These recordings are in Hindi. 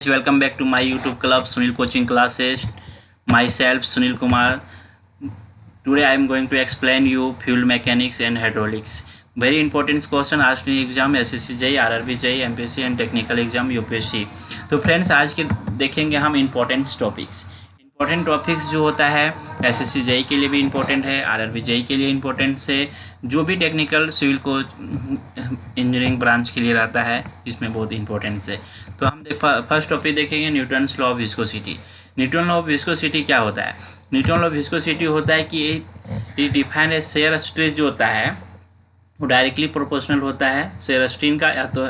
Welcome back to my YouTube club Sunil Coaching Classes. Myself Sunil Kumar. Today I am going to explain you fuel mechanics and hydraulics. Very important question asked in exam SSC JEE, RRB JEE, MPSC and technical exam UPSC. तो फ्रेंड्स आज के देखेंगे हम इम्पोर्टेंट टॉपिक्स जो होता है एसएससी जेई के लिए भी इम्पोर्टेंट है, आरआरबी जेई के लिए इम्पोर्टेंट से जो भी टेक्निकल सिविल को इंजीनियरिंग ब्रांच के लिए रहता है इसमें बहुत इंपॉर्टेंट है। तो हम फर्स्ट टॉपिक देखेंगे Newton's law of viscosity. Newton law of viscosity क्या होता है? न्यूटन लॉ ऑफ विस्कोसिटी होता है कि ये डिफाइन है शेयर स्ट्रेस जो होता है वो डायरेक्टली प्रोपोर्शनल होता है शेयर स्ट्रेन का, या तो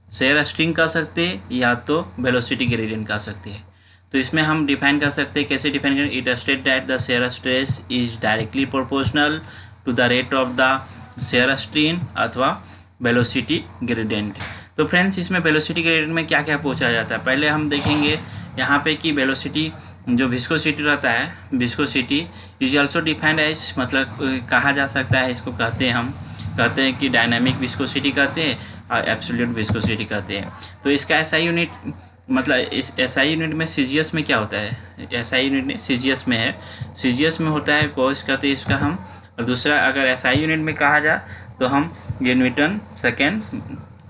शेयर स्ट्रेन कह सकते हैं या तो वेलोसिटी ग्रेडियंट कह सकते हैं। तो इसमें हम डिफाइन कर सकते हैं, कैसे डिफाइन करें? It state that the shear stress is directly proportional to the rate of the shear strain अथवा वेलोसिटी ग्रेडियंट। तो फ्रेंड्स इसमें वेलोसिटी ग्रेडियंट में क्या क्या पूछा जाता है पहले हम देखेंगे यहाँ पे कि वेलोसिटी जो विस्कोसिटी रहता है, viscosity is also defined as, मतलब कहा जा सकता है, इसको कहते हैं कि डायनामिक विस्कोसिटी कहते हैं और एब्सोल्यूट विस्कोसिटी कहते हैं। तो इसका एसआई यूनिट, मतलब इस एसआई यूनिट में सीजीएस में क्या होता है? एसआई यूनिट सीजीएस में है, सीजीएस में होता है पॉइस कहते हैं इसका हम। और दूसरा अगर एसआई यूनिट में कहा जाए तो हम ये न्यूटन सेकेंड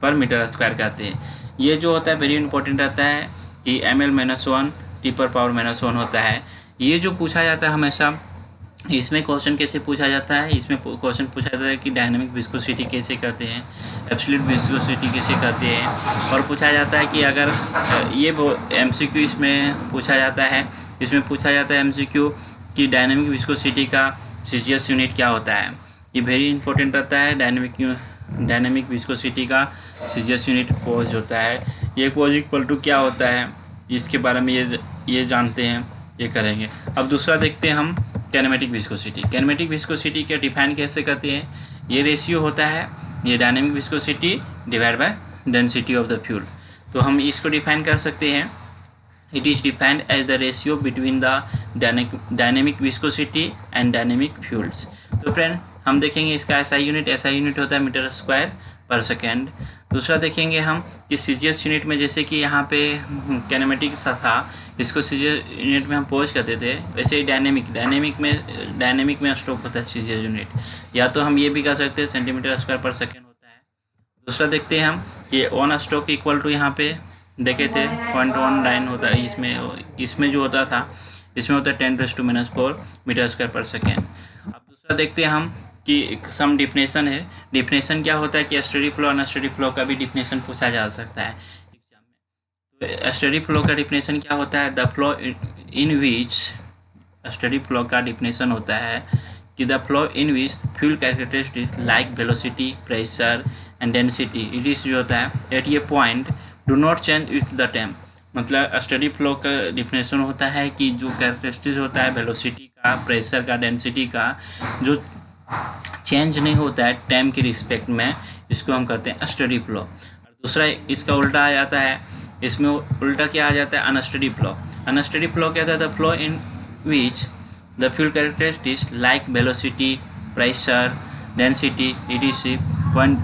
पर मीटर स्क्वायर कहते हैं। ये जो होता है वेरी इंपॉर्टेंट रहता है कि ml-1 T⁻⁻1 होता है। ये जो पूछा जाता है हमेशा, इसमें क्वेश्चन कैसे पूछा जाता है? इसमें क्वेश्चन पूछा जाता है कि डायनामिक विस्कोसिटी कैसे करते हैं, एब्सोल्यूट विस्कोसिटी कैसे करते हैं, और पूछा जाता है कि अगर ये एमसीक्यू इसमें पूछा जाता है, एमसीक्यू कि डायनामिक विस्कोसिटी का सीजीएस यूनिट क्या होता है। ये वेरी इंपॉर्टेंट रहता है। डायनामिक विस्कोसिटी का सीजीएस यूनिट पोज होता है। ये पोज इक्वल टू क्या होता है इसके बारे में ये जानते हैं, ये करेंगे। अब दूसरा देखते हैं हम कैनेमेटिक विस्कोसिटी। कैनेमेटिक विस्कोसिटी के डिफाइन कैसे करते हैं? ये रेशियो होता है, ये dynamic viscosity divide by density of the fuel. तो हम इसको डिफाइन कर सकते हैं, it is defined as the ratio between the dynamic viscosity and dynamic fuels. तो फ्रेंड हम देखेंगे इसका एसआई यूनिट होता है मीटर स्क्वायर पर सेकेंड। दूसरा देखेंगे हम कि सीजीएस यूनिट में, जैसे कि यहाँ पे कैनेमेटिक था, इसको सीजीएस यूनिट में हम पोज करते थे, वैसे ही डायनेमिक में स्ट्रोक होता है सीजीएस यूनिट, या तो हम ये भी कह सकते हैं सेंटीमीटर स्क्वायर पर सेकेंड होता है। दूसरा देखते हैं हम कि वन स्ट्रोक इक्वल टू, यहाँ पे देखे थे 0.19 होता है, इसमें जो होता था इसमें होता है 10⁻⁻⁴ मीटर स्क्वायर पर सेकेंड। अब दूसरा देखते हैं हम कि सम डिफिनेशन है। डिफिनेशन क्या होता है कि स्टेडी फ्लो, अनस्टेडी फ्लो का भी डिफिनेशन पूछा जा सकता है एग्जाम में। तो स्टेडी फ्लो का डिफिनेशन क्या होता है? The flow in which, steady flow का डिफिनेशन होता है कि the flow in which fuel characteristics like velocity, pressure and density, it is जो होता है एट ये point do not change with the time. मतलब स्टेडी फ्लो का डिफिनेशन होता है कि जो कैरेक्टरिस्टिक्स होता है वेलोसिटी का, प्रेशर का, डेंसिटी का, जो चेंज नहीं होता है टाइम के रिस्पेक्ट में, इसको हम कहते हैं स्टेडी फ्लो। और दूसरा इसका उल्टा आ जाता है, इसमें उल्टा क्या आ जाता है? Unsteady flow. अनस्टेडी फ्लो क्या होता है? The flow in which the fuel characteristics like velocity, pressure, density, ETC one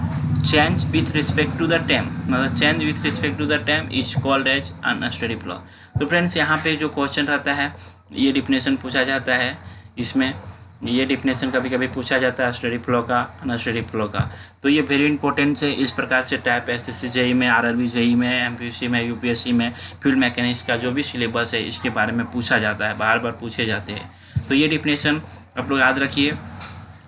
change with respect to the time, मतलब change with respect to the time is called as unsteady flow. तो फ्रेंड्स यहाँ पे जो क्वेश्चन रहता है ये डिफिनेशन पूछा जाता है, इसमें ये डिफिनेशन कभी कभी पूछा जाता है स्टेडी फ्लो का, अनस्टेडी फ्लो का। तो ये वेरी इंपॉर्टेंट है। इस प्रकार से टाइप एसएससी जेई में, आरआरबी जेई में, एमपीएससी में, यूपीएससी में फ्यूल मैकेनिक्स का जो भी सिलेबस है इसके बारे में पूछा जाता है, बार बार पूछे जाते हैं। तो ये डिफिनेशन आप लोग याद रखिए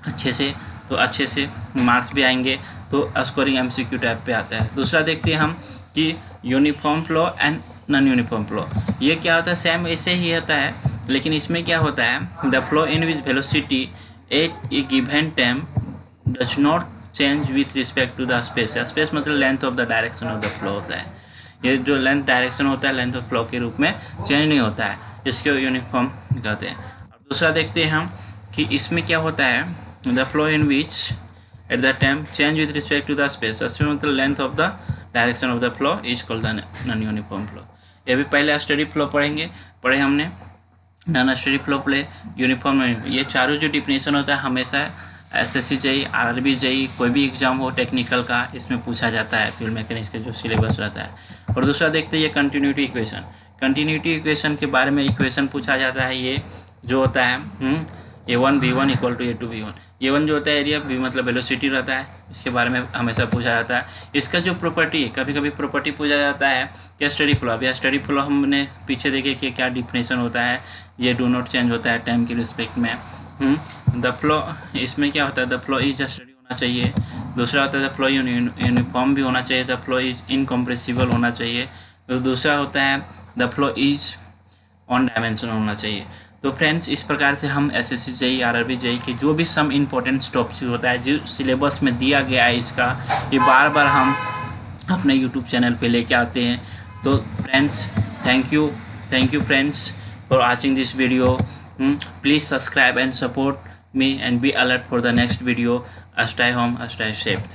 अच्छे से, तो अच्छे से मार्क्स भी आएंगे। तो स्कोरिंग एमसीक्यू टाइप पे आता है। दूसरा देखते हैं हम कि uniform flow and non uniform flow. ये क्या होता है? सेम ऐसे ही होता है, लेकिन इसमें क्या होता है? The flow in which velocity at a given time does not change with respect to the space. Space मतलब length of the direction of the flow होता है। ये जो लेंथ डायरेक्शन होता है लेंथ ऑफ फ्लो के रूप में चेंज नहीं होता है, इसको यूनिफॉर्म कहते हैं। और दूसरा देखते हैं हम कि इसमें क्या होता है? The flow in which at the time change with respect to the space, space मतलब length of the direction of the flow is called the non uniform flow. ये भी पहले स्टेडी फ्लो पढ़े हमने, non steady flow play, uniform. ये चारों जो डिफिनेशन होता है हमेशा SSC जेई, RRB जेई, कोई भी एग्ज़ाम हो टेक्निकल का, इसमें पूछा जाता है फ्यूल मैकेनिक्स का जो सिलेबस रहता है। और दूसरा देखते हैं ये कंटिन्यूटी इक्वेशन। कंटिन्यूटी इक्वेशन के बारे में इक्वेशन पूछा जाता है। ये जो होता है A1 B1 equal to A2 B1। A1 जो होता है एरिया, B मतलब वेलोसिटी रहता है, इसके बारे में हमेशा पूछा जाता है। इसका जो प्रॉपर्टी है, कभी कभी प्रॉपर्टी पूछा जाता है क्या स्टडी फ्लो। अब यह स्टडी फ्लो हमने पीछे देखे कि क्या डिफिनेशन होता है, ये डू नॉट चेंज होता है टाइम के रिस्पेक्ट में। द फ्लो, इसमें क्या होता है, द फ्लो इज स्टडी होना चाहिए। दूसरा होता है द फ्लो यूनिफॉर्म भी होना चाहिए, द फ्लो इज इनकम्प्रेसिबल होना चाहिए। तो दूसरा होता है the flow is on dimension होना चाहिए। तो फ्रेंड्स, इस प्रकार से हम SSC जेई, RRB जेई के जो भी सम इम्पोर्टेंट टॉपिक होता है, जो सिलेबस में दिया गया है इसका, ये बार बार हम अपने यूट्यूब चैनल पे लेके आते हैं। तो friends, thank you friends for watching this video. Please subscribe and support me and be alert for the next video. Stay home, stay safe. Thank you.